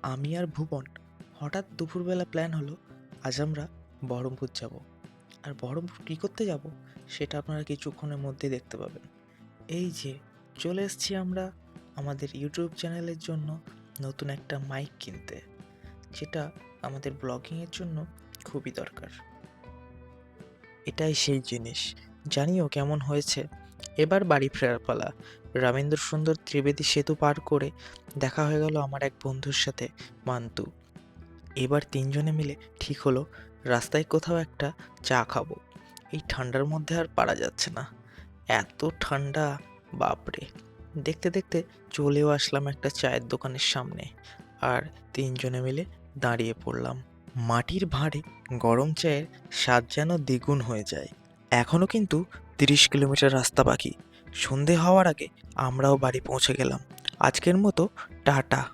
আমি আর ভুবন হঠাৎ দুপুরবেলা প্ল্যান হলো আজ আমরা বহরমপুর যাব। আর বহরমপুর কী করতে যাব সেটা আপনারা কিছুক্ষণের মধ্যেই দেখতে পাবেন। এই যে চলে এসেছি আমরা আমাদের ইউটিউব চ্যানেলের জন্য নতুন একটা মাইক কিনতে, যেটা আমাদের ব্লগিংয়ের জন্য খুবই দরকার। এটাই সেই জিনিস। জানিও কেমন হয়েছে। এবার বাড়ি ফেরার পালা। রামেন্দ্র সুন্দর ত্রিবেদী সেতু পার করে দেখা হয়ে গেল আমার এক বন্ধুর সাথে, মান্তু। এবার তিনজনে মিলে ঠিক হলো রাস্তায় কোথাও একটা চা খাবো। এই ঠান্ডার মধ্যে আর পারা যাচ্ছে না, এত ঠান্ডা, বাপরে। দেখতে দেখতে চলেও আসলাম একটা চায়ের দোকানের সামনে, আর তিনজনে মিলে দাঁড়িয়ে পড়লাম। মাটির ভাঁড়ে গরম চায়ের স্বাদ যেন দ্বিগুণ হয়ে যায়। এখনো কিন্তু 30 কিলোমিটার রাস্তা বাকি। সন্ধে হওয়ার আগে আমরাও বাড়ি পৌঁছে গেলাম। আজকের মতো টাটা।